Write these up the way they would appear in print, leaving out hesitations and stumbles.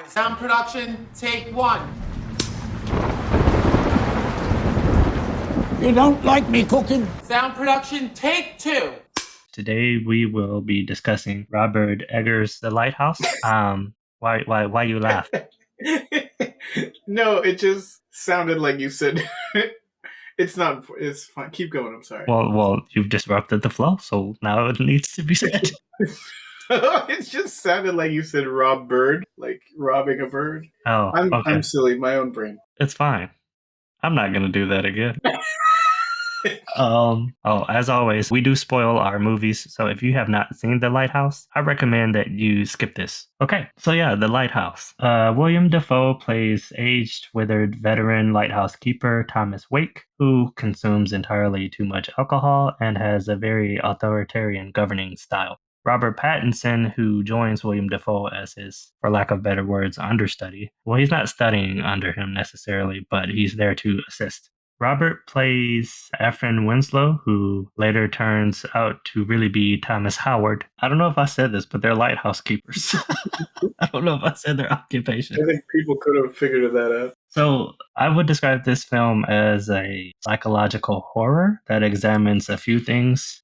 Sound production, take one. You don't like me cooking? Sound production, take two. Today we will be discussing Robert Eggers' The Lighthouse. Why you laugh? No, it just sounded like you said. It's not. It's fine. Keep going. I'm sorry. Well, you've disrupted the flow, so now it needs to be said. It just sounded like you said rob bird, like robbing a bird. Oh, okay. I'm silly. My own brain. It's fine. I'm not gonna do that again. As always, we do spoil our movies, so if you have not seen The Lighthouse, I recommend that you skip this. Okay, so yeah, The Lighthouse. William Dafoe plays aged, withered veteran lighthouse keeper Thomas Wake, who consumes entirely too much alcohol and has a very authoritarian governing style. Robert Pattinson, who joins William Dafoe as his, for lack of better words, understudy. Well, he's not studying under him necessarily, but he's there to assist. Robert plays Efren Winslow, who later turns out to really be Thomas Howard. I don't know if I said this, but they're lighthouse keepers. I don't know if I said their occupation. I think people could have figured that out. So I would describe this film as a psychological horror that examines a few things,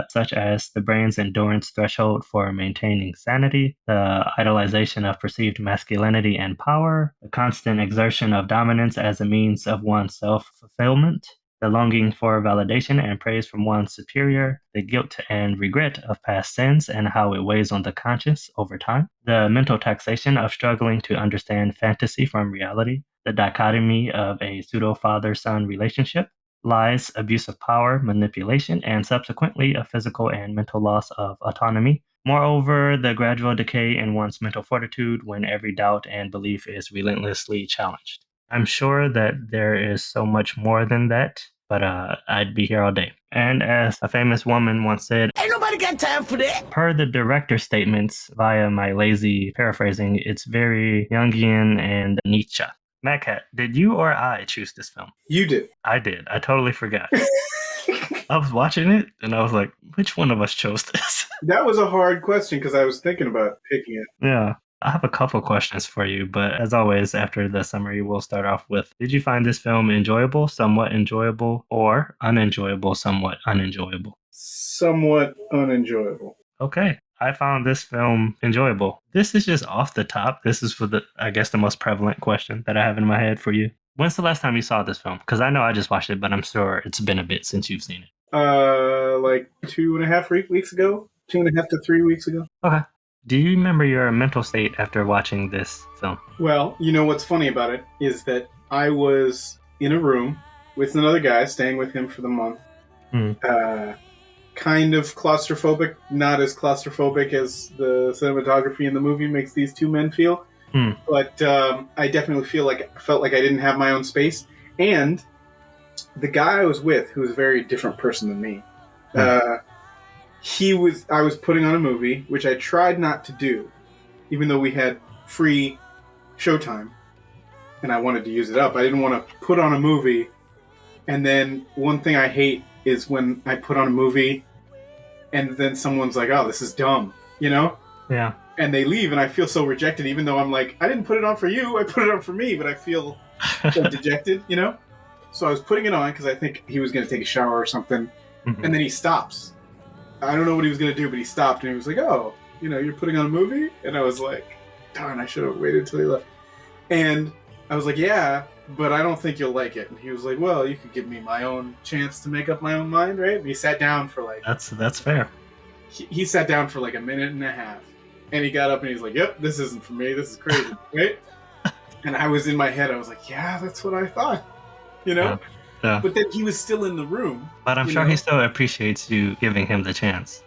such as the brain's endurance threshold for maintaining sanity, the idolization of perceived masculinity and power, the constant exertion of dominance as a means of one's self-fulfillment, the longing for validation and praise from one's superior, the guilt and regret of past sins and how it weighs on the conscience over time, the mental taxation of struggling to understand fantasy from reality, the dichotomy of a pseudo-father-son relationship, lies, abuse of power, manipulation, and subsequently a physical and mental loss of autonomy. Moreover, the gradual decay in one's mental fortitude when every doubt and belief is relentlessly challenged. I'm sure that there is so much more than that, but I'd be here all day. And as a famous woman once said, Ain't nobody got time for that. Per the director's statements via my lazy paraphrasing, it's very Jungian and Nietzsche. Matt, did you or I choose this film? You did. I did. I totally forgot. I was watching it and I was like, which one of us chose this? That was a hard question because I was thinking about picking it. Yeah. I have a couple questions for you, but as always, after the summary, we'll start off with, did you find this film enjoyable, somewhat enjoyable, or unenjoyable, somewhat unenjoyable? Somewhat unenjoyable. Okay. I found this film enjoyable. This is just off the top. This is for the most prevalent question that I have in my head for you. When's the last time you saw this film? Because I know I just watched it, but I'm sure it's been a bit since you've seen it. Like 2.5 weeks ago. 2.5 to 3 weeks ago. Okay. Do you remember your mental state after watching this film? Well, you know what's funny about it is that I was in a room with another guy, staying with him for the month. Kind of claustrophobic, not as claustrophobic as the cinematography in the movie makes these two men feel. But I definitely felt like I didn't have my own space. And the guy I was with, who was a very different person than me, I was putting on a movie, which I tried not to do, even though we had free showtime, and I wanted to use it up. I didn't want to put on a movie, and then one thing I hate is when I put on a movie, and then someone's like, oh, this is dumb, you know? Yeah. And they leave, and I feel so rejected, even though I'm like, I didn't put it on for you, I put it on for me, but I feel so dejected, you know? So I was putting it on because I think he was going to take a shower or something, and then he stops. I don't know what he was going to do, but he stopped, and he was like, oh, you know, you're putting on a movie? And I was like, darn, I should have waited until he left. And I was like, yeah, but I don't think you'll like it. And he was like, well, you could give me my own chance to make up my own mind, right? And he sat down for like... That's fair. He sat down for like 1.5 minutes. And he got up and he's like, yep, this isn't for me. This is crazy, right? And I was in my head, I was like, yeah, that's what I thought, you know? Yeah. But then he was still in the room. But I'm sure he still appreciates you giving him the chance.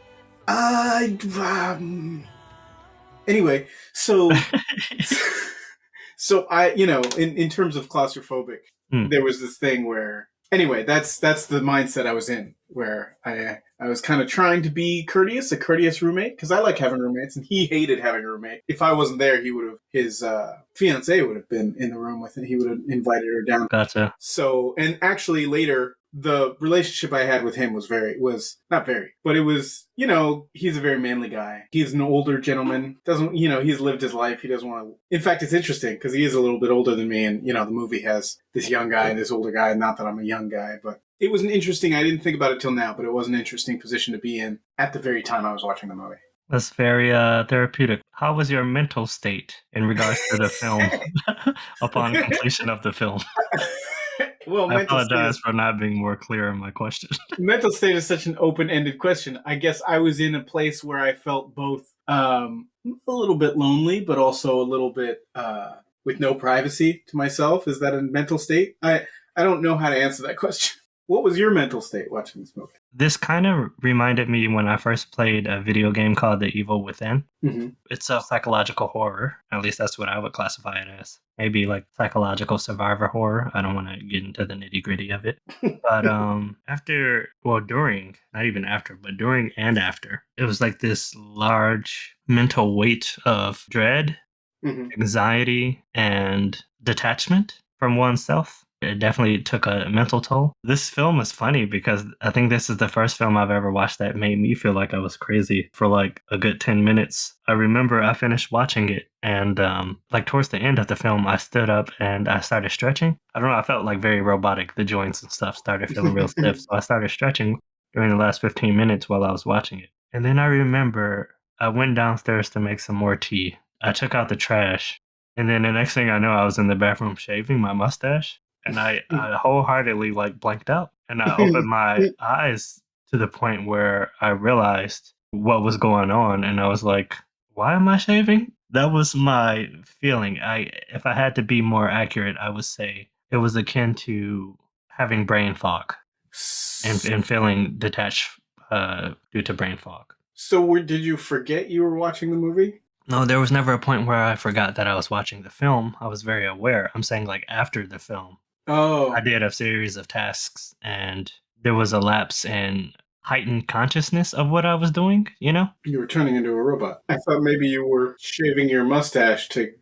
Anyway, so I, you know, in terms of claustrophobic, there was this thing where, anyway, that's the mindset I was in, where I was kind of trying to be a courteous roommate, because I like having roommates, and he hated having a roommate. If I wasn't there, his fiancée would have been in the room with it. He would have invited her down. Gotcha. So, and actually later, the relationship I had with him was not very, but it was, he's a very manly guy. He's an older gentleman. Doesn't, he's lived his life. He doesn't want to. In fact, it's interesting because he is a little bit older than me, and the movie has this young guy and this older guy. Not that I'm a young guy, but it was an interesting. I didn't think about it till now, but it was an interesting position to be in at the very time I was watching the movie. That's very therapeutic. How was your mental state in regards to the film upon completion of the film? Well, I apologize for not being more clear in my question. Mental state is such an open-ended question. I guess I was in a place where I felt both a little bit lonely, but also a little bit with no privacy to myself. Is that a mental state? I don't know how to answer that question. What was your mental state watching this movie? This kind of reminded me when I first played a video game called The Evil Within. Mm-hmm. It's a psychological horror. At least that's what I would classify it as. Maybe like psychological survivor horror. I don't want to get into the nitty gritty of it. But during, not even after, but during and after, it was like this large mental weight of dread, anxiety, and detachment from oneself. It definitely took a mental toll. This film is funny because I think this is the first film I've ever watched that made me feel like I was crazy for like a good 10 minutes. I remember I finished watching it and like towards the end of the film, I stood up and I started stretching. I don't know, I felt like very robotic. The joints and stuff started feeling real stiff. So I started stretching during the last 15 minutes while I was watching it. And then I remember I went downstairs to make some more tea. I took out the trash. And then the next thing I know, I was in the bathroom shaving my mustache. And I wholeheartedly like blanked out. And I opened my eyes to the point where I realized what was going on. And I was like, why am I shaving? That was my feeling. If I had to be more accurate, I would say it was akin to having brain fog and feeling detached due to brain fog. So did you forget you were watching the movie? No, there was never a point where I forgot that I was watching the film. I was very aware. I'm saying like after the film. Oh. I did a series of tasks and there was a lapse in heightened consciousness of what I was doing, You were turning into a robot. I thought maybe you were shaving your mustache to,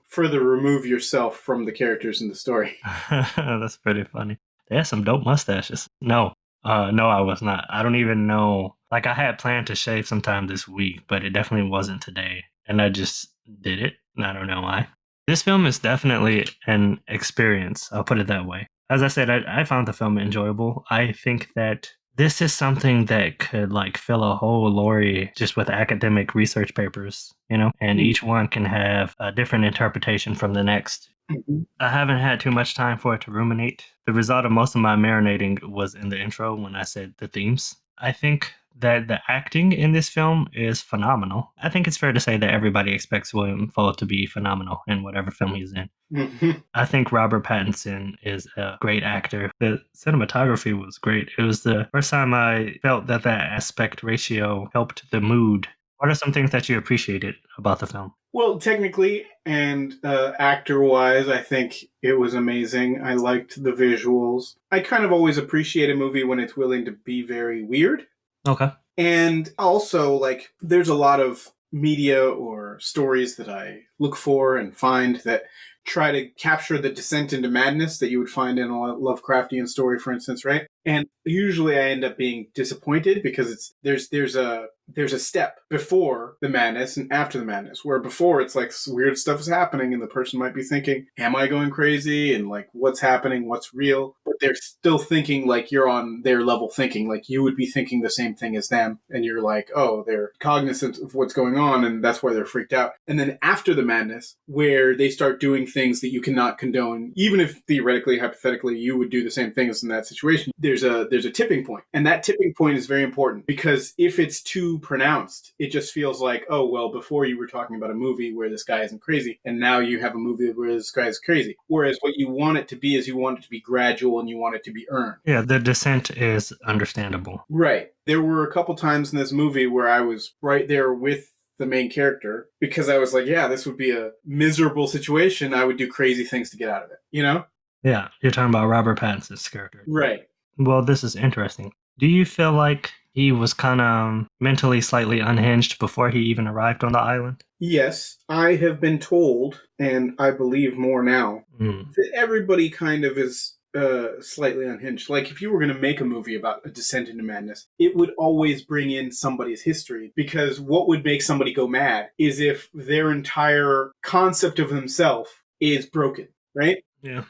further remove yourself from the characters in the story. That's pretty funny. They had some dope mustaches. No, I was not. I don't even know. Like I had planned to shave sometime this week, but it definitely wasn't today. And I just did it. And I don't know why. This film is definitely an experience. I'll put it that way. As I said, I found the film enjoyable. I think that this is something that could like fill a whole lorry just with academic research papers, and each one can have a different interpretation from the next. Mm-hmm. I haven't had too much time for it to ruminate. The result of most of my marinating was in the intro when I said the themes. I think that the acting in this film is phenomenal. I think it's fair to say that everybody expects William Dafoe to be phenomenal in whatever film he's in. Mm-hmm. I think Robert Pattinson is a great actor. The cinematography was great. It was the first time I felt that aspect ratio helped the mood. What are some things that you appreciated about the film? Well, technically and actor-wise, I think it was amazing. I liked the visuals. I kind of always appreciate a movie when it's willing to be very weird. Okay. And also, there's a lot of media or stories that I look for and find that try to capture the descent into madness that you would find in a Lovecraftian story, for instance, right? And usually I end up being disappointed because there's a step before the madness and after the madness, where before it's like weird stuff is happening and the person might be thinking, am I going crazy? And like, what's happening? What's real? But they're still thinking like you're on their level thinking, like you would be thinking the same thing as them. And you're like, oh, they're cognizant of what's going on. And that's why they're freaked out. And then after the madness, where they start doing things that you cannot condone, even if theoretically, hypothetically, you would do the same things in that situation, there's a tipping point. And that tipping point is very important because if it's too pronounced, it just feels like, oh, well, before you were talking about a movie where this guy isn't crazy, and now you have a movie where this guy is crazy. Whereas what you want it to be is you want it to be gradual and you want it to be earned. Yeah, the descent is understandable. Right. There were a couple times in this movie where I was right there with the main character because I was like, yeah, this would be a miserable situation. I would do crazy things to get out of it, Yeah, you're talking about Robert Pattinson's character. Right. Well, this is interesting. Do you feel like he was kind of mentally slightly unhinged before he even arrived on the island? Yes, I have been told, and I believe more now, that everybody kind of is slightly unhinged. Like if you were going to make a movie about a descent into madness, it would always bring in somebody's history, because what would make somebody go mad is if their entire concept of themselves is broken, right? Yeah.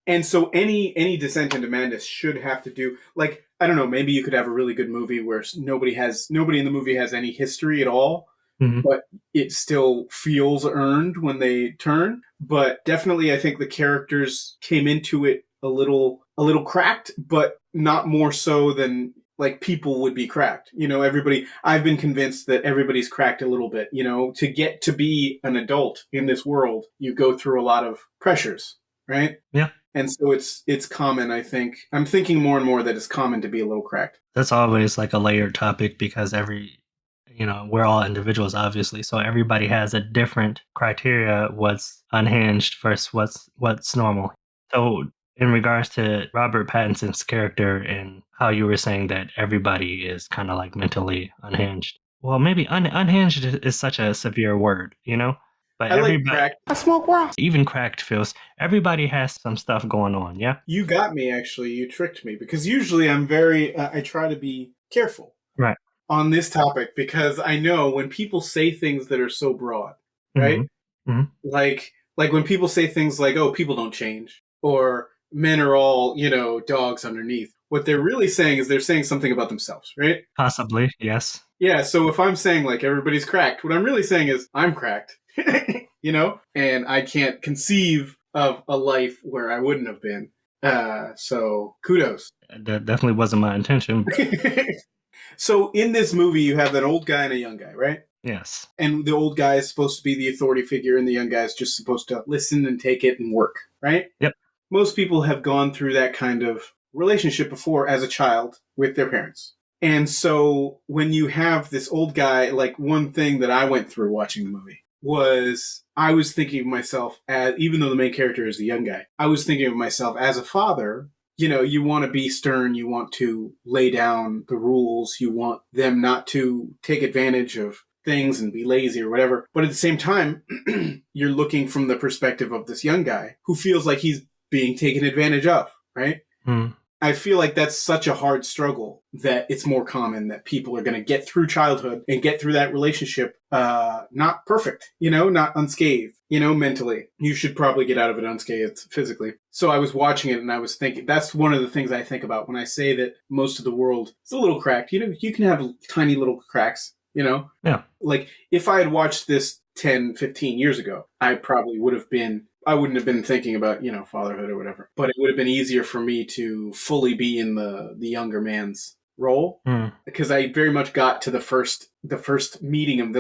And so any descent into madness should have to do, like, I don't know, maybe you could have a really good movie where nobody in the movie has any history at all, but it still feels earned when they turn. But definitely I think the characters came into it a little cracked, but not more so than like people would be cracked. You know, I've been convinced that everybody's cracked a little bit. You know, to get to be an adult in this world, you go through a lot of pressures, right? Yeah. And so it's common, I think. I'm thinking more and more that it's common to be a little cracked. That's always like a layered topic because we're all individuals, obviously. So everybody has a different criteria, what's unhinged versus what's normal. So in regards to Robert Pattinson's character and how you were saying that everybody is kind of like mentally unhinged. Well, maybe unhinged is such a severe word, But I like everybody, cracked. I smoke rocks. even cracked feels, everybody has some stuff going on, yeah? You got me, actually. You tricked me, because usually I'm very I try to be careful. Right. On this topic, because I know when people say things that are so broad, right? Mm-hmm. Like when people say things like, "Oh, people don't change," or "Men are all, dogs underneath." What they're really saying is they're saying something about themselves, right? Possibly, yes. Yeah, so if I'm saying like everybody's cracked, what I'm really saying is I'm cracked. And I can't conceive of a life where I wouldn't have been. So kudos. That definitely wasn't my intention. So in this movie, you have an old guy and a young guy, right? Yes. And the old guy is supposed to be the authority figure, and the young guy is just supposed to listen and take it and work, right? Yep. Most people have gone through that kind of relationship before as a child with their parents. And so when you have this old guy, like one thing that I went through watching the movie was I was thinking of myself as, even though the main character is the young guy, I was thinking of myself as a father. You want to be stern, you want to lay down the rules, you want them not to take advantage of things and be lazy or whatever. But at the same time, you're looking from the perspective of this young guy who feels like he's being taken advantage of, right? I feel like that's such a hard struggle that it's more common that people are going to get through childhood and get through that relationship not perfect, not unscathed, mentally. You should probably get out of it unscathed physically. So I was watching it and I was thinking, that's one of the things I think about when I say that most of the world is a little cracked. You can have tiny little cracks, Yeah. Like if I had watched this 10, 15 years ago, I wouldn't have been thinking about, fatherhood or whatever. But it would have been easier for me to fully be in the younger man's role, because I very much got to the first meeting of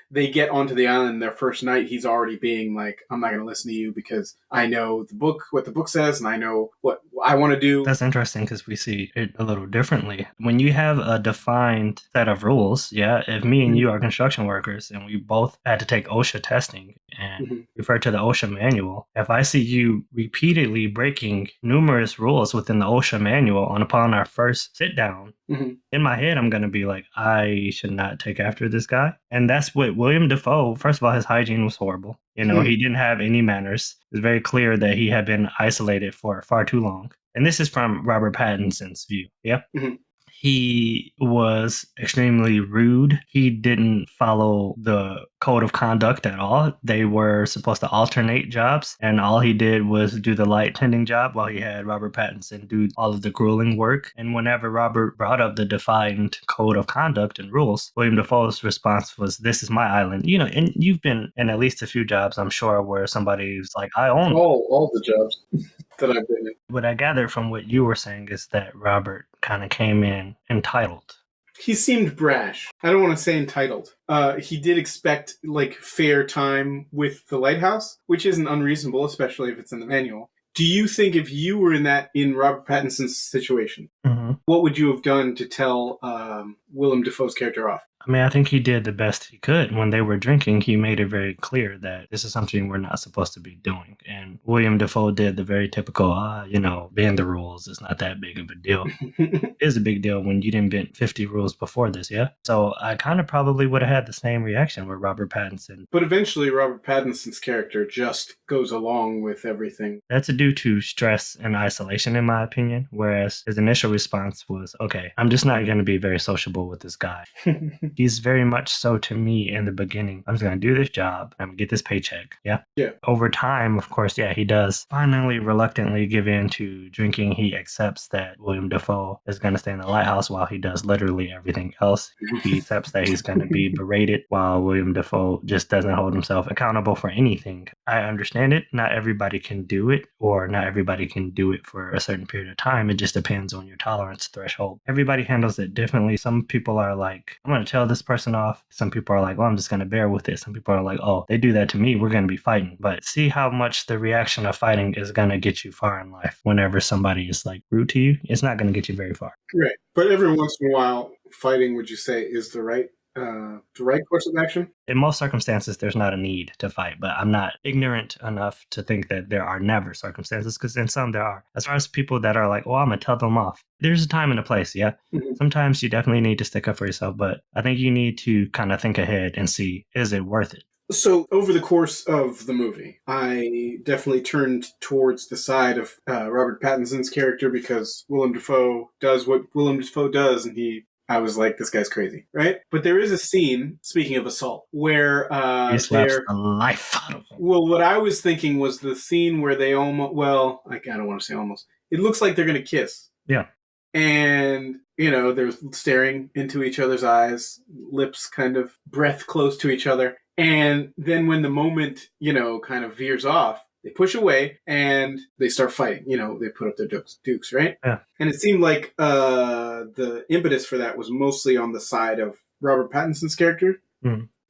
they get onto the island their first night. He's already being like, I'm not going to listen to you because I know what the book says, and I know what I want to do. That's interesting because we see it a little differently. When you have a defined set of rules, yeah, if me and you are construction workers and we both had to take OSHA testing and refer to the OSHA manual, if I see you repeatedly breaking numerous rules within the OSHA manual upon our first sit down, in my head, I'm going to be like, I should not take after this guy. And that's what William Dafoe, first of all, his hygiene was horrible. He didn't have any manners. It's very clear that he had been isolated for far too long. And this is from Robert Pattinson's view. Yeah. He was extremely rude. He didn't follow the code of conduct at all. They were supposed to alternate jobs, and all he did was do the light tending job while he had Robert Pattinson do all of the grueling work. And whenever Robert brought up the defined code of conduct and rules, William Dafoe's response was, "This is my island." And you've been in at least a few jobs, I'm sure, where somebody's like, "I own all the jobs that I've been in." What I gathered from what you were saying is that Robert kind of came in entitled. He seemed brash. I don't want to say entitled. He did expect fair time with the lighthouse, which isn't unreasonable, especially if it's in the manual. Do you think if you were in Robert Pattinson's situation, what would you have done to tell Willem Dafoe's character off? I mean, I think he did the best he could. When they were drinking, he made it very clear that this is something we're not supposed to be doing. And William Defoe did the very typical, bend the rules. It's not that big of a deal. It is a big deal when you didn't bend 50 rules before this, yeah? So I kind of probably would have had the same reaction with Robert Pattinson. But eventually, Robert Pattinson's character just goes along with everything. That's due to stress and isolation, in my opinion. Whereas his initial response was, okay, I'm just not going to be very sociable with this guy. He's very much so to me in the beginning. I'm just going to do this job. I'm going to get this paycheck. Yeah. Yeah. Over time, of course, yeah, he does finally reluctantly give in to drinking. He accepts that William Dafoe is going to stay in the lighthouse while he does literally everything else. He accepts that he's going to be berated while William Dafoe just doesn't hold himself accountable for anything. I understand it. Not everybody can do it, or not everybody can do it for a certain period of time. It just depends on your tolerance threshold. Everybody handles it differently. Some people are like, I'm going to tell this person off. Some people are like, well, I'm just going to bear with it. Some people are like, oh, they do that to me, we're going to be fighting. But see how much the reaction of fighting is going to get you far in life. Whenever somebody is like rude to you, it's not going to get you very far. Right. But every once in a while, fighting, would you say, is the right course of action? In most circumstances, there's not a need to fight, but I'm not ignorant enough to think that there are never circumstances, because in some there are. As far as people that are like, oh, I'm going to tell them off, there's a time and a place, yeah? Mm-hmm. Sometimes you definitely need to stick up for yourself, but I think you need to kind of think ahead and see, is it worth it? So over the course of the movie, I definitely turned towards the side of Robert Pattinson's character, because Willem Dafoe does what Willem Dafoe does, and I was like, this guy's crazy, right? But there is a scene, speaking of assault, where he slaps the life out of him. Well, what I was thinking was the scene where they almost, well, I don't want to say almost. It looks like they're going to kiss. Yeah. And, they're staring into each other's eyes, lips kind of breath close to each other. And then when the moment, kind of veers off, they push away and they start fighting. They put up their dukes, right? Yeah. And it seemed like the impetus for that was mostly on the side of Robert Pattinson's character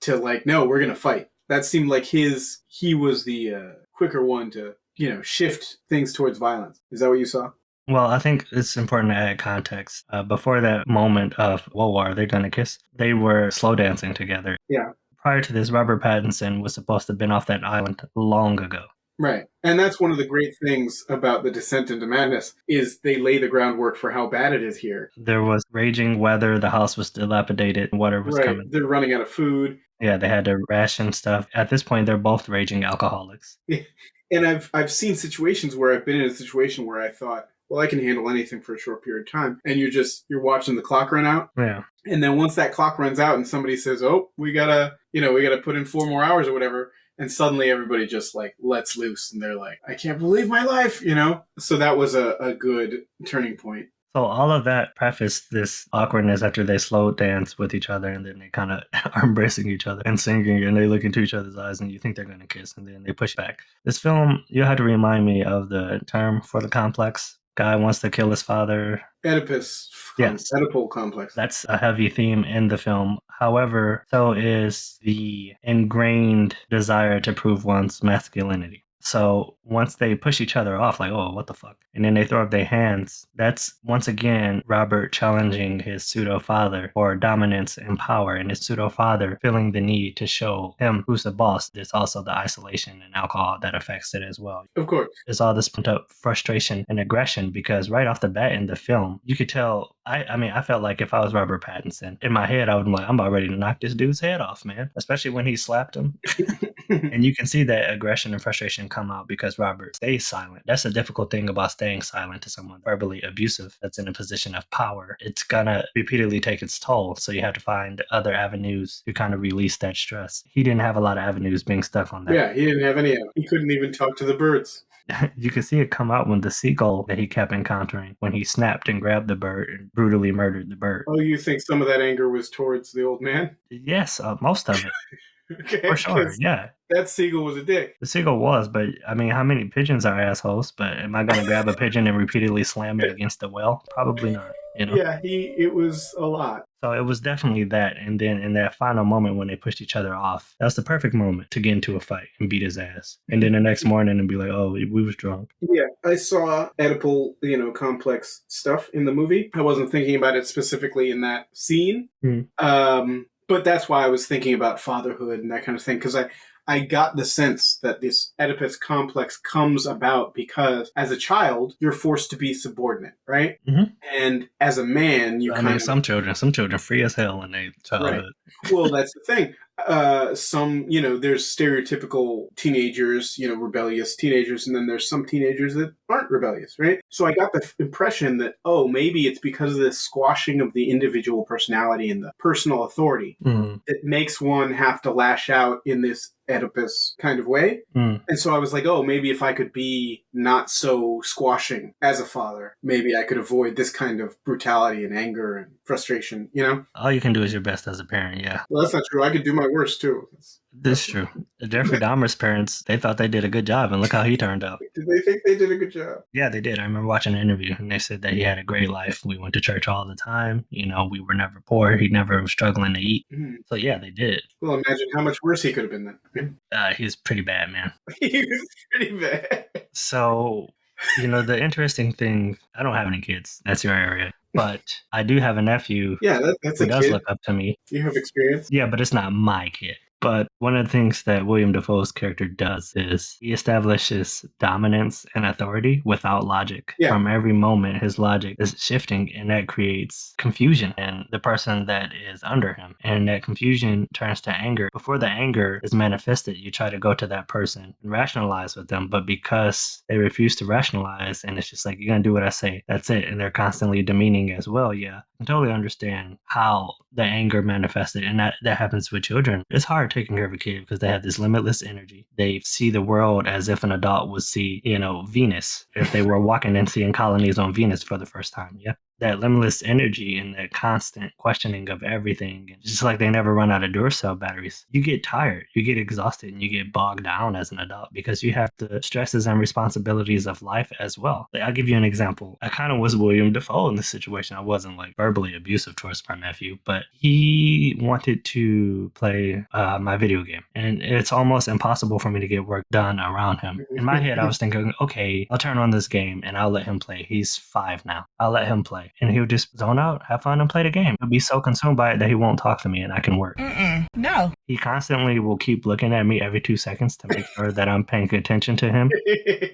to like, no, we're going to fight. That seemed like he was the quicker one to, shift things towards violence. Is that what you saw? Well, I think it's important to add context. Before that moment of, whoa, are they going to kiss? They were slow dancing together. Yeah. Prior to this, Robert Pattinson was supposed to have been off that island long ago. Right. And that's one of the great things about The Descent into Madness, is they lay the groundwork for how bad it is here. There was raging weather. The house was dilapidated. Water was coming. They're running out of food. Yeah, they had to ration stuff. At this point, they're both raging alcoholics. And I've seen situations where I've been in a situation where I thought, well, I can handle anything for a short period of time. And you're watching the clock run out. Yeah. And then once that clock runs out and somebody says, oh, we gotta put in 4 more hours or whatever. And suddenly everybody just like lets loose and they're like, I can't believe my life, So that was a good turning point. So all of that prefaced this awkwardness after they slow dance with each other, and then they kind of are embracing each other and singing, and they look into each other's eyes and you think they're going to kiss, and then they push back. This film, you had to remind me of the term for the complex. Guy wants to kill his father. Oedipus. Yes. Oedipal complex. That's a heavy theme in the film. However, so is the ingrained desire to prove one's masculinity. So once they push each other off, like, oh, what the fuck? And then they throw up their hands. That's, once again, Robert challenging his pseudo-father for dominance and power, and his pseudo-father feeling the need to show him who's the boss. There's also the isolation and alcohol that affects it as well. Of course. There's all this pent-up frustration and aggression, because right off the bat in the film, you could tell, I felt like if I was Robert Pattinson, in my head, I would be like, I'm about ready to knock this dude's head off, man. Especially when he slapped him. And you can see that aggression and frustration come out because Robert stays silent. That's the difficult thing about staying silent to someone verbally abusive that's in a position of power. It's gonna repeatedly take its toll. So you have to find other avenues to kind of release that stress. He didn't have a lot of avenues being stuck on that. Yeah, he didn't have any. He couldn't even talk to the birds. You can see it come out when the seagull that he kept encountering, when he snapped and grabbed the bird and brutally murdered the bird. Oh, you think some of that anger was towards the old man? Yes, most of it. Okay, for sure, yeah. That seagull was a dick. The seagull was, but I mean, how many pigeons are assholes? But am I going to grab a pigeon and repeatedly slam it against the well? Probably not. Yeah, it was a lot. So it was definitely that. And then in that final moment when they pushed each other off, that was the perfect moment to get into a fight and beat his ass. And then the next morning and be like, oh, we was drunk. Yeah, I saw Oedipal, complex stuff in the movie. I wasn't thinking about it specifically in that scene. But that's why I was thinking about fatherhood and that kind of thing, because I got the sense that this Oedipus complex comes about because as a child, you're forced to be subordinate, right? Mhm. And as a man, you some children free as hell in their childhood. Right. Well, that's the thing. Some, there's stereotypical teenagers, rebellious teenagers, and then there's some teenagers that aren't rebellious, right? So I got the impression that, maybe it's because of this squashing of the individual personality and the personal authority that makes one have to lash out in this Oedipus kind of way. And so I was like, maybe if I could be not so squashing as a father, maybe I could avoid this kind of brutality and anger and frustration, All you can do is your best as a parent, yeah. Well, that's not true. I could do my worst, too. This is true. Jeffrey Dahmer's parents, they thought they did a good job, and look how he turned out. Did they think they did a good job? Yeah, they did. I remember watching an interview, and they said that he had a great life. We went to church all the time. We were never poor. He never was struggling to eat. So, yeah, they did. Well, imagine how much worse he could have been then. He was pretty bad, man. He was pretty bad. So, the interesting thing, I don't have any kids. That's your area. But I do have a nephew that's who does kid. look up to me. You have experience? Yeah, but it's not my kid. But one of the things that William Dafoe's character does is he establishes dominance and authority without logic. Yeah. From every moment, his logic is shifting, and that creates confusion in the person that is under him. And that confusion turns to anger. Before the anger is manifested, you try to go to that person and rationalize with them. But because they refuse to rationalize, and it's just like, you're going to do what I say, that's it. And they're constantly demeaning as well. Yeah, I totally understand how the anger manifested. And that happens with children. It's hard taking care of a kid because they have this limitless energy. They see the world as if an adult would see, Venus, if they were walking and seeing colonies on Venus for the first time. Yeah. That limitless energy and that constant questioning of everything, and just like they never run out of Duracell batteries, you get tired, you get exhausted, and you get bogged down as an adult because you have the stresses and responsibilities of life as well. I'll give you an example. I kind of was William Dafoe in this situation. I wasn't like verbally abusive towards my nephew, but he wanted to play my video game, and it's almost impossible for me to get work done around him. In my head, I was thinking, okay, I'll turn on this game and I'll let him play. He's 5 now. I'll let him play. And he'll just zone out, have fun, and play the game. He'll be so consumed by it that he won't talk to me and I can work. No. He constantly will keep looking at me every 2 seconds to make sure that I'm paying attention to him.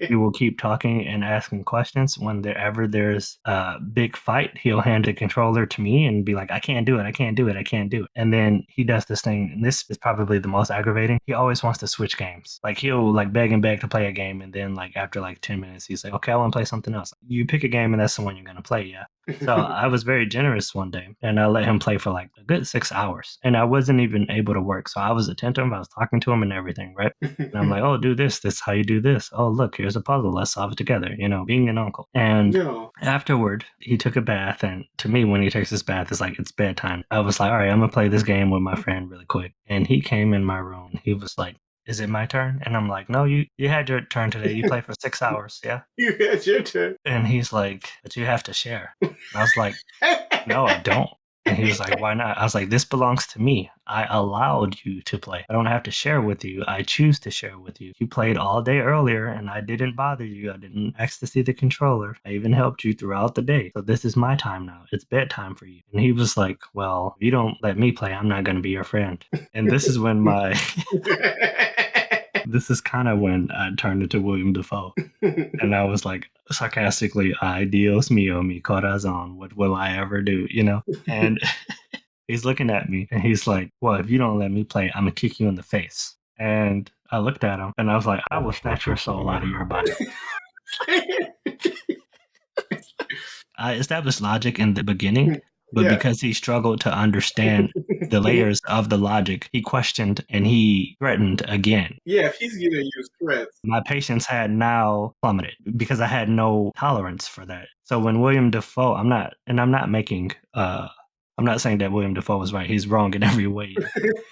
He will keep talking and asking questions. Whenever there's a big fight, he'll hand the controller to me and be like, I can't do it. And then he does this thing, and this is probably the most aggravating. He always wants to switch games. Like, he'll beg and beg to play a game, and then after 10 minutes, he's like, okay, I want to play something else. You pick a game and that's the one you're going to play, yeah. So I was very generous one day, and I let him play for a good 6 hours, and I wasn't even able to work. So I was attentive. I was talking to him and everything, right? And I'm like, oh, do this. This is how you do this. Oh, look, here's a puzzle. Let's solve it together, being an uncle. And afterward, he took a bath, and to me, when he takes his bath, it's like it's bedtime. I was like, all right, I'm going to play this game with my friend really quick. And he came in my room. He was like, is it my turn? And I'm like, no, you had your turn today. You played for 6 hours, yeah? You had your turn. And he's like, but you have to share. And I was like, no, I don't. And he was like, why not? I was like, this belongs to me. I allowed you to play. I don't have to share with you. I choose to share with you. You played all day earlier, and I didn't bother you. I didn't ask to see the controller. I even helped you throughout the day. So this is my time now. It's bedtime for you. And he was like, well, if you don't let me play, I'm not going to be your friend. And this is when this is kind of when I turned into William Dafoe. And I was like, sarcastically, ay, Dios mío, mi corazón, what will I ever do, And he's looking at me, and he's like, well, if you don't let me play, I'm going to kick you in the face. And I looked at him, and I was like, I will snatch your soul out of your body. I established logic in the beginning, but because he struggled to understand the layers of the logic, he questioned and he threatened again. Yeah, if he's going to use threats. My patience had now plummeted because I had no tolerance for that. So when William Dafoe, I'm not saying that William Dafoe was right. He's wrong in every way.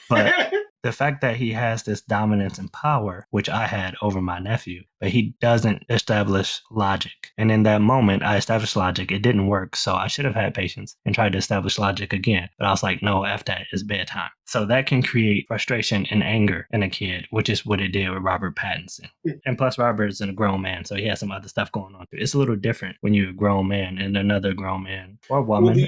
But the fact that he has this dominance and power, which I had over my nephew, but he doesn't establish logic. And in that moment, I established logic. It didn't work. So I should have had patience and tried to establish logic again. But I was like, no, F that, it's bedtime. So that can create frustration and anger in a kid, which is what it did with Robert Pattinson. And plus, Robert's a grown man, so he has some other stuff going on too. It's a little different when you're a grown man and another grown man or woman.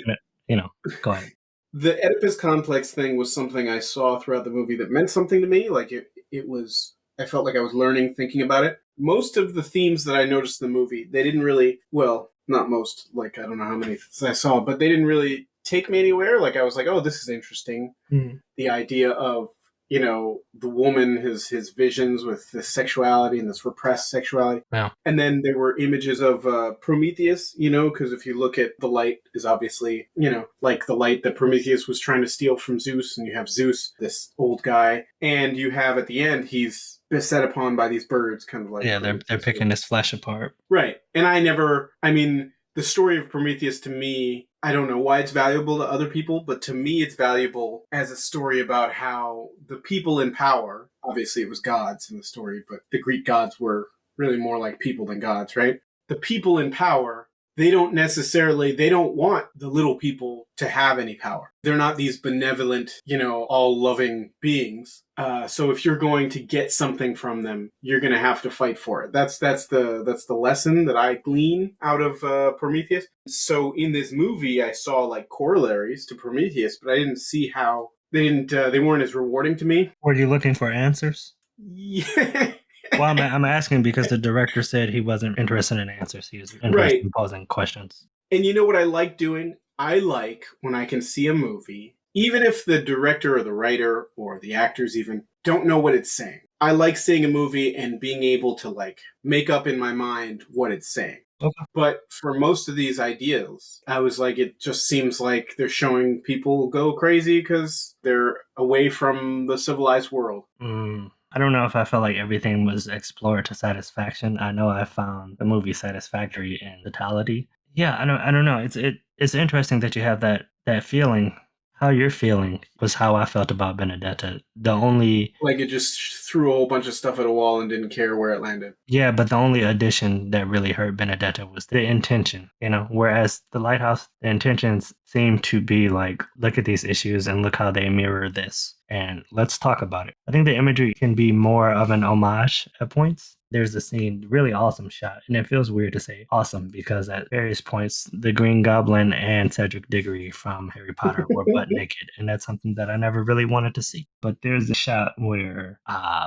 Go ahead. The Oedipus complex thing was something I saw throughout the movie that meant something to me. Like it was, I felt like I was learning thinking about it. Most of the themes that I noticed in the movie, they didn't really, well, not most, like I don't know how many I saw, but they didn't really take me anywhere. Like I was like, oh, this is interesting. The idea of, you know, the woman, his visions with this sexuality and this repressed sexuality. Yeah. And then there were images of Prometheus, you know, because if you look at the light is obviously, you know, like the light that Prometheus was trying to steal from Zeus, and you have Zeus, this old guy, and you have at the end, he's beset upon by these birds, kind of like... Yeah, they're picking his flesh apart. Right. And the story of Prometheus to me, I don't know why it's valuable to other people, but to me it's valuable as a story about how the people in power, obviously it was gods in the story, but the Greek gods were really more like people than gods, right? The people in power, they don't want the little people to have any power. They're not these benevolent, you know, all-loving beings. So if you're going to get something from them, you're going to have to fight for it. That's the lesson that I glean out of Prometheus. So in this movie, I saw like corollaries to Prometheus, but I didn't see how they weren't as rewarding to me. Were you looking for answers? Yeah. Well, I'm asking because the director said he wasn't interested in answers. He was interested in posing questions. And you know what I like doing? I like when I can see a movie, even if the director or the writer or the actors even don't know what it's saying. I like seeing a movie and being able to like make up in my mind what it's saying. Okay. But for most of these ideas, I was like, it just seems like they're showing people go crazy because they're away from the civilized world. I don't know if I felt like everything was explored to satisfaction. I know I found the movie satisfactory in totality. Yeah, I don't know. It's interesting that you have that feeling. How you're feeling was how I felt about Benedetta. The only... Like it just threw a whole bunch of stuff at a wall and didn't care where it landed. Yeah, but the only addition that really hurt Benedetta was the intention, you know? Whereas The Lighthouse, the intentions seem to be like, look at these issues and look how they mirror this. And let's talk about it. I think the imagery can be more of an homage at points. There's a scene, really awesome shot, and it feels weird to say awesome because at various points, the Green Goblin and Cedric Diggory from Harry Potter were butt naked, and that's something that I never really wanted to see. But there's a shot where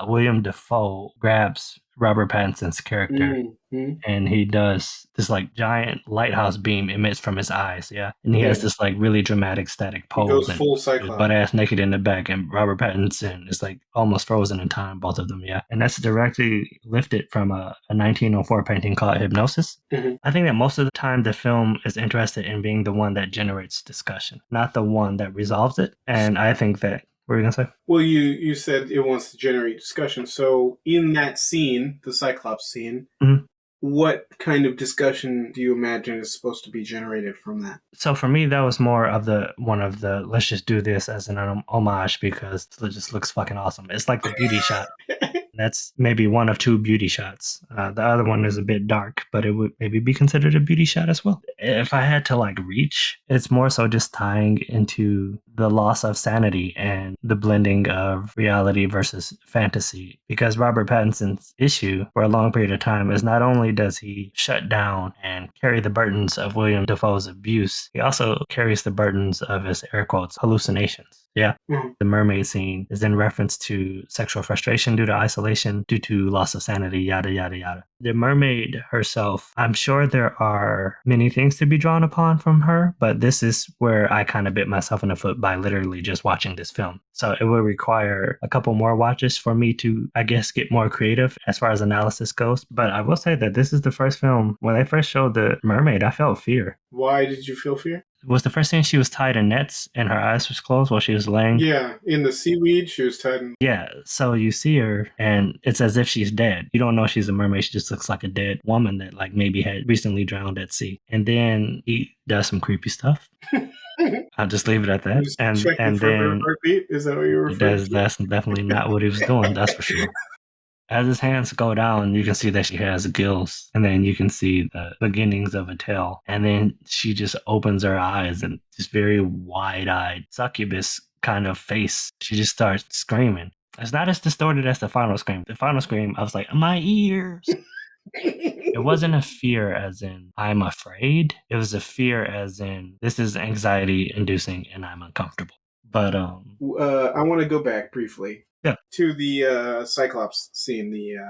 William Dafoe grabs Robert Pattinson's character, and he does this like giant lighthouse beam emits from his eyes, and he has this like really dramatic static pose. He goes full Cyclops, butt ass naked in the back, and Robert Pattinson is like almost frozen in time, both of them, and that's directly lifted from a 1904 painting called Hypnosis. I think that most of the time the film is interested in being the one that generates discussion, not the one that resolves it, and I think that... What were you going to say? Well, you said it wants to generate discussion. So in that scene, the Cyclops scene, what kind of discussion do you imagine is supposed to be generated from that? So for me, that was more of one of the let's just do this as an homage because it just looks fucking awesome. It's like the beauty shot. That's maybe one of two beauty shots. The other one is a bit dark, but it would maybe be considered a beauty shot as well. If I had to like reach, it's more so just tying into the loss of sanity and the blending of reality versus fantasy. Because Robert Pattinson's issue for a long period of time is not only does he shut down and carry the burdens of William Dafoe's abuse, he also carries the burdens of his air quotes hallucinations. The mermaid scene is in reference to sexual frustration due to isolation, due to loss of sanity, yada, yada, yada. The mermaid herself, I'm sure there are many things to be drawn upon from her, but this is where I kind of bit myself in the foot by literally just watching this film. So it will require a couple more watches for me to, I guess, get more creative as far as analysis goes. But I will say that this is the first film, when they first showed the mermaid, I felt fear. Why did you feel fear? Was the first thing she was tied in nets and her eyes was closed while she was laying? Yeah, in the seaweed, she was tied in. Yeah, so you see her and it's as if she's dead. You don't know she's a mermaid. She just looks like a dead woman that like maybe had recently drowned at sea. And then he does some creepy stuff. I'll just leave it at that. And then her heartbeat? Is that what you were referring to? That's definitely not what he was doing, that's for sure. As his hands go down, you can see that she has gills, and then you can see the beginnings of a tail. And then she just opens her eyes and just very wide-eyed succubus kind of face. She just starts screaming. It's not as distorted as the final scream. The final scream, I was like, my ears. It wasn't a fear as in I'm afraid. It was a fear as in this is anxiety inducing and I'm uncomfortable. But I want to go back briefly to the Cyclops scene,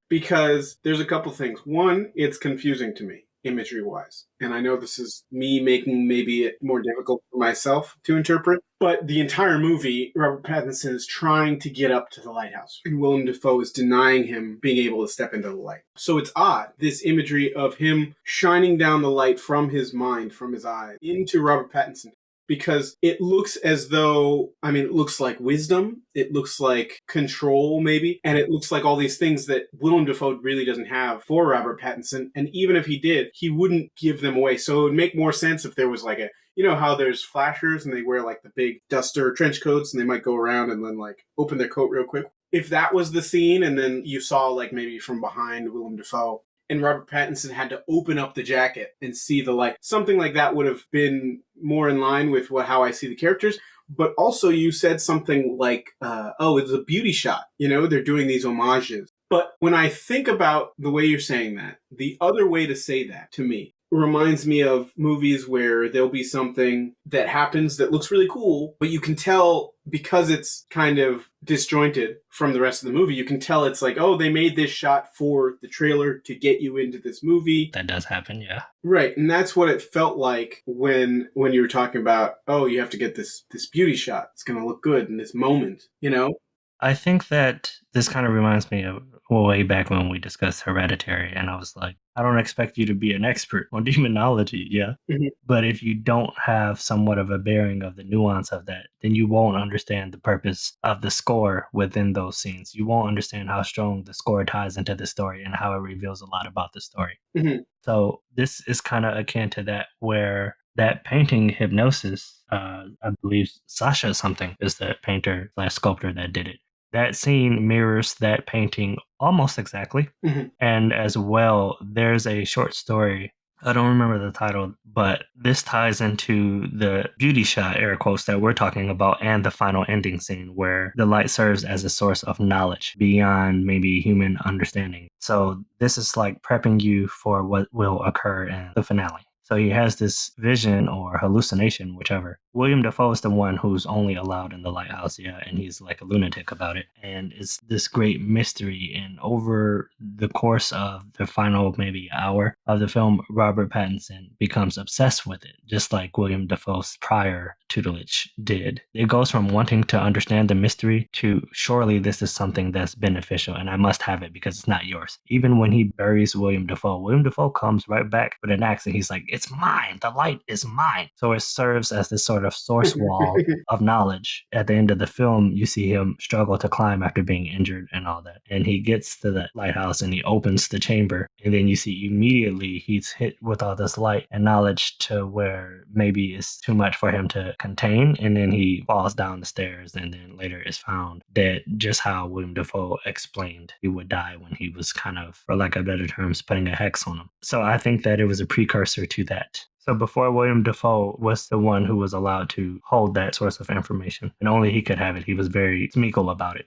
because there's a couple things. One, it's confusing to me imagery wise, and I know this is me making maybe it more difficult for myself to interpret. But the entire movie, Robert Pattinson is trying to get up to the lighthouse, and Willem Dafoe is denying him being able to step into the light. So it's odd, this imagery of him shining down the light from his mind, from his eyes, into Robert Pattinson. Because it looks as though, it looks like wisdom, it looks like control maybe, and it looks like all these things that Willem Dafoe really doesn't have for Robert Pattinson, and even if he did, he wouldn't give them away. So it would make more sense if there was like you know how there's flashers and they wear like the big duster trench coats and they might go around and then like open their coat real quick. If that was the scene and then you saw like maybe from behind Willem Dafoe, and Robert Pattinson had to open up the jacket and see the light. Something like that would have been more in line with how I see the characters. But also you said something like, it's a beauty shot. You know, they're doing these homages. But when I think about the way you're saying that, the other way to say that to me reminds me of movies where there'll be something that happens that looks really cool, but you can tell because it's kind of disjointed from the rest of the movie, you can tell it's like, oh, they made this shot for the trailer to get you into this movie. That does happen, yeah. Right, and that's what it felt like when you were talking about, oh, you have to get this beauty shot. It's going to look good in this moment, you know? I think that this kind of reminds me of way back when we discussed Hereditary, and I was like, I don't expect you to be an expert on demonology, yeah? Mm-hmm. But if you don't have somewhat of a bearing of the nuance of that, then you won't understand the purpose of the score within those scenes. You won't understand how strong the score ties into the story and how it reveals a lot about the story. Mm-hmm. So this is kind of akin to that, where that painting Hypnosis, I believe Sasha something is the painter / sculptor that did it. That scene mirrors that painting almost exactly. Mm-hmm. And as well, there's a short story. I don't remember the title, but this ties into the beauty shot, air quotes, that we're talking about, and the final ending scene where the light serves as a source of knowledge beyond maybe human understanding. So this is like prepping you for what will occur in the finale. So he has this vision or hallucination, whichever. William Dafoe is the one who's only allowed in the lighthouse, yeah, and he's like a lunatic about it. And it's this great mystery. And over the course of the final maybe hour of the film, Robert Pattinson becomes obsessed with it, just like William Dafoe's prior tutelage did. It goes from wanting to understand the mystery to surely this is something that's beneficial and I must have it because it's not yours. Even when he buries William Dafoe comes right back with an axe and he's like, it's mine. The light is mine. So it serves as this sort of source wall of knowledge. At the end of the film, you see him struggle to climb after being injured and all that. And he gets to the lighthouse and he opens the chamber. And then you see immediately he's hit with all this light and knowledge to where maybe it's too much for him to contain. And then he falls down the stairs and then later is found dead, just how William Dafoe explained he would die when he was kind of, for lack of better terms, putting a hex on him. So I think that it was a precursor to that. So before William Dafoe was the one who was allowed to hold that source of information, and only he could have it, he was very Smeagol about it.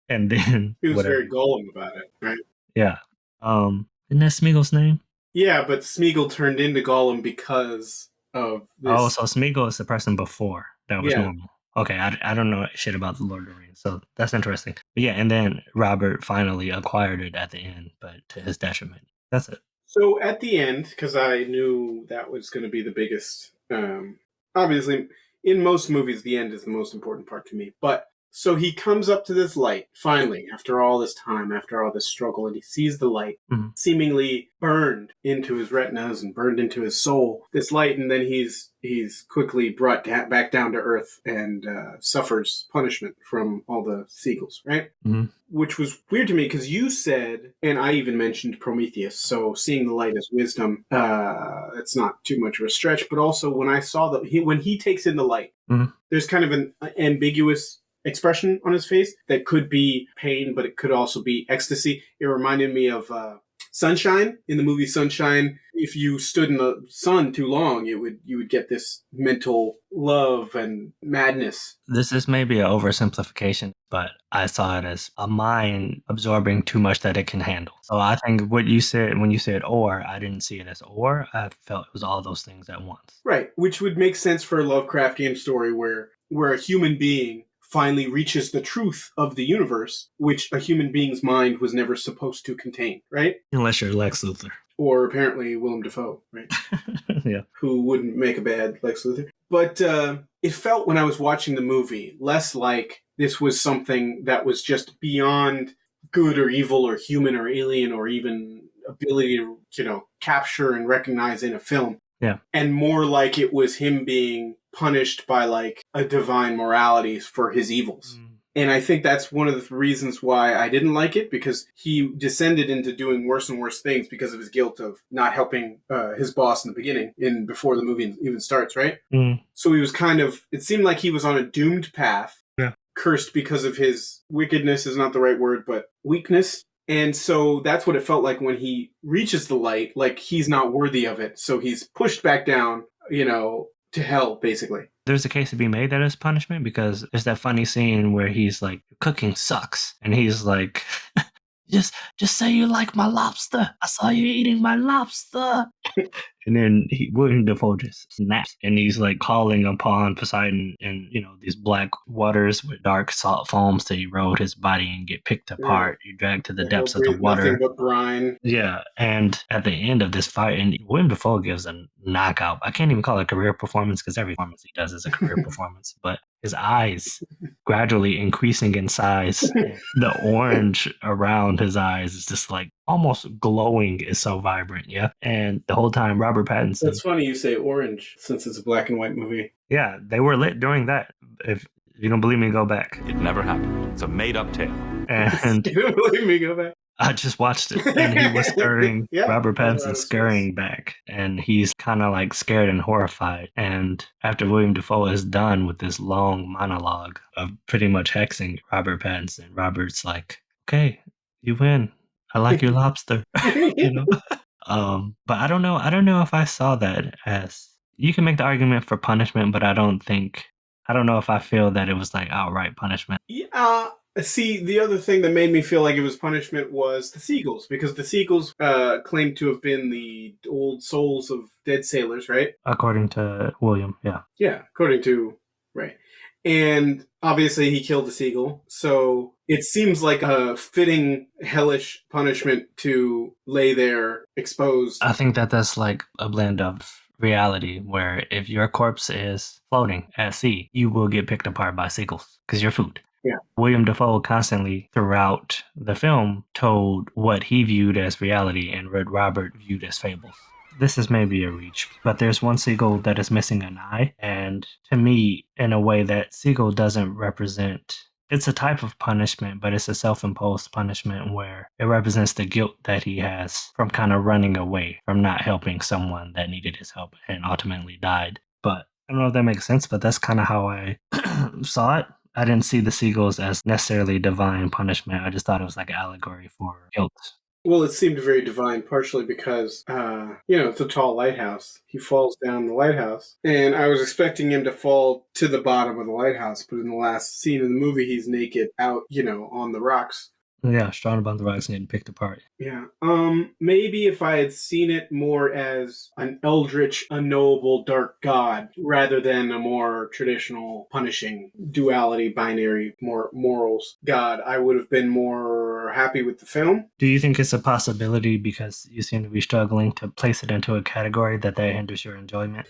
And then he was very Gollum about it, right? Yeah. Isn't that Smeagol's name? Yeah, but Smeagol turned into Gollum because of this. Oh, so Smeagol is the person before that was normal. Okay, I don't know shit about the Lord of the Rings, so that's interesting. But yeah, and then Robert finally acquired it at the end, but to his detriment. That's it. So at the end, because I knew that was going to be the biggest, obviously, in most movies, the end is the most important part to me. But so he comes up to this light, finally, after all this time, after all this struggle, and he sees the light seemingly burned into his retinas and burned into his soul, this light, and then he's quickly brought back down to earth and suffers punishment from all the seagulls, right? Mm-hmm. Which was weird to me because you said, and I even mentioned Prometheus, so seeing the light as wisdom, it's not too much of a stretch, but also when I saw when he takes in the light, there's kind of an ambiguous expression on his face that could be pain, but it could also be ecstasy. It reminded me of Sunshine, in the movie Sunshine, if you stood in the sun too long, you would get this mental love and madness. This is maybe an oversimplification, but I saw it as a mind absorbing too much that it can handle. So I think what you said when you said or, I didn't see it as or. I felt it was all those things at once. Right, which would make sense for a Lovecraftian story where a human being finally reaches the truth of the universe, which a human being's mind was never supposed to contain, right? Unless you're Lex Luthor. Or apparently Willem Dafoe, right? Yeah. Who wouldn't make a bad Lex Luthor. But it felt when I was watching the movie less like this was something that was just beyond good or evil or human or alien or even ability to, capture and recognize in a film. Yeah. And more like it was him being punished by like a divine morality for his evils. And I think that's one of the reasons why I didn't like it, because he descended into doing worse and worse things because of his guilt of not helping his boss in the beginning, before the movie even starts, right? So he was it seemed like he was on a doomed path, cursed because of his wickedness is not the right word, but weakness. And so that's what it felt like when he reaches the light, like he's not worthy of it. So he's pushed back down, to hell, basically. There's a case to be made that is punishment, because there's that funny scene where he's like, cooking sucks. And he's like, just say you like my lobster. I saw you eating my lobster. And then William Dafoe just snaps, and he's like calling upon Poseidon and, these black waters with dark salt foams to erode his body and get picked apart. You dragged to the depths of the water. Nothing but brine. Yeah. And at the end of this fight, and William Dafoe gives a knockout. I can't even call it a career performance because every performance he does is a career performance. But his eyes gradually increasing in size. The orange around his eyes is just like almost glowing. It's so vibrant. Yeah. And the whole time, Robert Pattinson. That's funny you say orange, since it's a black and white movie. Yeah, they were lit during that. If you don't believe me, go back. It never happened. It's a made-up tale. And You don't believe me? Go back. I just watched it, and he was scurrying. Yeah. Robert Pattinson scurrying back, and he's kind of like scared and horrified. And after William Dafoe is done with this long monologue of pretty much hexing Robert Pattinson, Robert's like, "Okay, you win. I like your lobster." But I don't know. I don't know if I saw that as, you can make the argument for punishment, but I don't know if I feel that it was like outright punishment. Yeah. See, the other thing that made me feel like it was punishment was the seagulls, because the seagulls claimed to have been the old souls of dead sailors, right? According to William, yeah. Yeah, according to, right. And obviously he killed the seagull, so it seems like a fitting hellish punishment to lay there exposed. I think that's like a blend of reality, where if your corpse is floating at sea, you will get picked apart by seagulls because you're food. Yeah. William Dafoe constantly throughout the film told what he viewed as reality and what Robert viewed as fables. This is maybe a reach, but there's one seagull that is missing an eye, and to me, in a way, that seagull doesn't represent. It's a type of punishment, but it's a self-imposed punishment where it represents the guilt that he has from kind of running away, from not helping someone that needed his help and ultimately died. But I don't know if that makes sense, but that's kind of how I saw it. I didn't see the seagulls as necessarily divine punishment. I just thought it was like an allegory for guilt. Well, it seemed very divine, partially because, it's a tall lighthouse. He falls down the lighthouse, and I was expecting him to fall to the bottom of the lighthouse, but in the last scene of the movie, he's naked out, on the rocks. Yeah, strong about the rocks and getting picked apart. Yeah. Maybe if I had seen it more as an eldritch, unknowable, dark god, rather than a more traditional, punishing, duality, binary, more morals god, I would have been more happy with the film. Do you think it's a possibility, because you seem to be struggling to place it into a category, that hinders your enjoyment?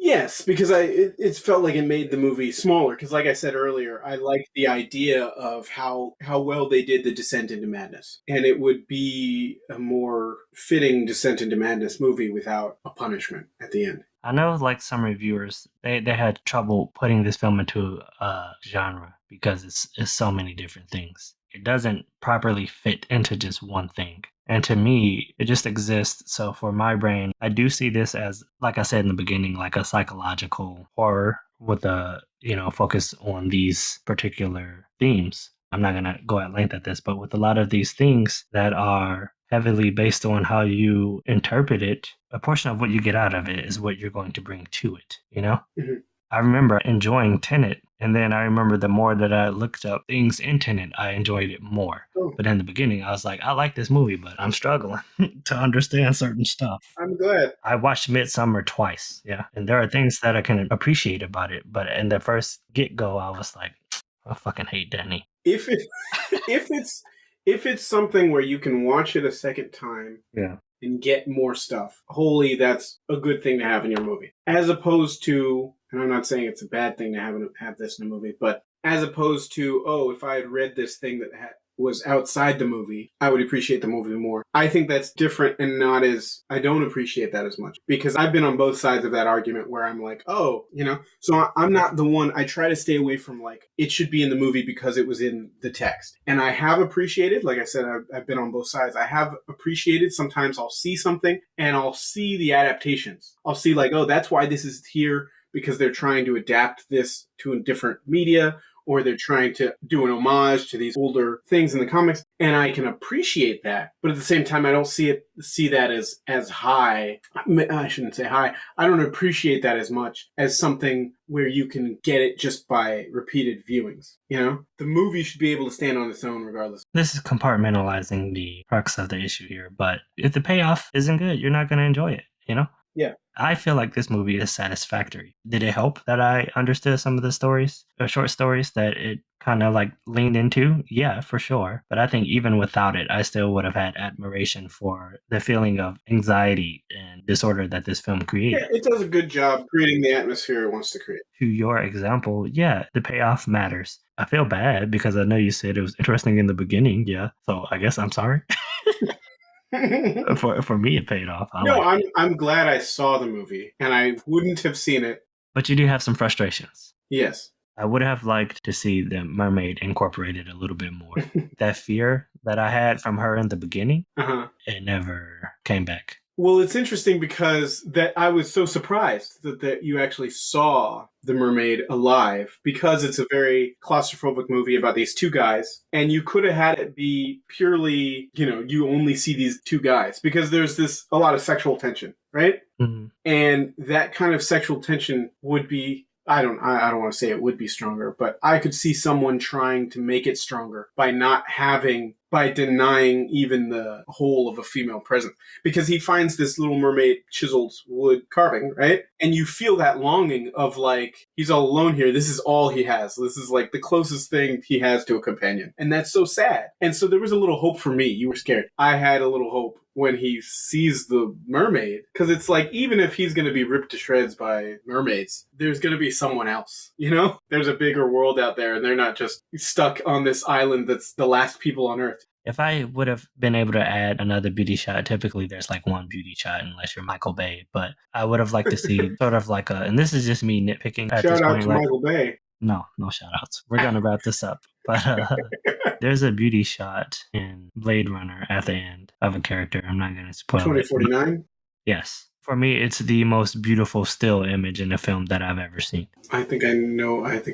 Yes, because it felt like it made the movie smaller. Because, like I said earlier, I liked the idea of how well they did the Descent into Madness, and it would be a more fitting Descent into Madness movie without a punishment at the end. I know, like, some reviewers, they had trouble putting this film into a genre because it's so many different things. It doesn't properly fit into just one thing. And to me, it just exists. So for my brain, I do see this as, like I said in the beginning, like a psychological horror with a, focus on these particular themes. I'm not going to go at length at this, but with a lot of these things that are heavily based on how you interpret it, a portion of what you get out of it is what you're going to bring to it, you know? Mhm. I remember enjoying Tenet, and then I remember the more that I looked up things in Tenet, I enjoyed it more. Oh. But in the beginning, I was like, I like this movie, but I'm struggling to understand certain stuff. I'm glad. I watched Midsummer twice, yeah, and there are things that I can appreciate about it, but in the first get-go, I was like, I fucking hate Danny. If it, if it's something where you can watch it a second time Yeah. and get more stuff, holy, that's a good thing to have in your movie. As opposed to, and I'm not saying it's a bad thing to have this in a movie, but as opposed to, oh, if I had read this thing that was outside the movie, I would appreciate the movie more. I think that's different and not as, I don't appreciate that as much because I've been on both sides of that argument where I'm like, oh, you know, so I'm not the one, I try to stay away from like, it should be in the movie because it was in the text. And I have appreciated, like I said, I've been on both sides. I have appreciated, sometimes I'll see something and I'll see the adaptations. I'll see like, oh, that's why this is here because they're trying to adapt this to a different media, or they're trying to do an homage to these older things in the comics, and I can appreciate that. But at the same time, I don't see that as high. I shouldn't say high. I don't appreciate that as much as something where you can get it just by repeated viewings. You know, the movie should be able to stand on its own regardless. This is compartmentalizing the crux of the issue here, but if the payoff isn't good, you're not going to enjoy it, you know? Yeah. I feel like this movie is satisfactory. Did it help that I understood some of the stories, or short stories that it kind of like leaned into? Yeah, for sure. But I think even without it, I still would have had admiration for the feeling of anxiety and disorder that this film created. Yeah, it does a good job creating the atmosphere it wants to create. To your example, yeah, the payoff matters. I feel bad because I know you said it was interesting in the beginning. Yeah. So I guess I'm sorry. For me, it paid off. I'm glad I saw the movie, and I wouldn't have seen it. But you do have some frustrations. Yes. I would have liked to see the mermaid incorporated a little bit more. That fear that I had from her in the beginning, it never came back. Well, it's interesting because that I was so surprised that you actually saw the mermaid alive, because it's a very claustrophobic movie about these two guys, and you could have had it be purely, you know, you only see these two guys because there's a lot of sexual tension, right? Mm-hmm. And that kind of sexual tension would be, I don't want to say it would be stronger, but I could see someone trying to make it stronger by denying even the whole of a female presence, because he finds this little mermaid chiseled wood carving, right? And you feel that longing of like, he's all alone here. This is all he has. This is like the closest thing he has to a companion. And that's so sad. And so there was a little hope for me. You were scared. I had a little hope when he sees the mermaid, because it's like, even if he's going to be ripped to shreds by mermaids, there's going to be someone else, you know? There's a bigger world out there, and they're not just stuck on this island that's the last people on Earth. If I would have been able to add another beauty shot, typically there's like one beauty shot unless you're Michael Bay, but I would have liked to see sort of like and this is just me nitpicking at this Shout out point. to Michael Bay. No shout outs. We're going to wrap this up. But there's a beauty shot in Blade Runner at the end of a character. I'm not going to spoil 2049? Yes. For me, it's the most beautiful still image in a film that I've ever seen. I think I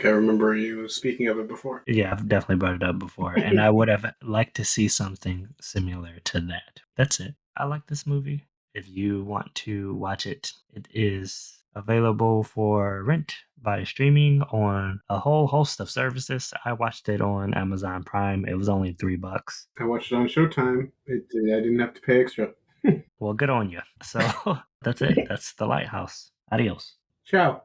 remember you speaking of it before. Yeah, I've definitely brought it up before. And I would have liked to see something similar to that. That's it. I like this movie. If you want to watch it, it is available for rent via streaming on a whole host of services. I watched it on Amazon Prime. It was only $3. I watched it on Showtime. I didn't have to pay extra. Well, good on you. So that's it. That's The Lighthouse. Adios. Ciao.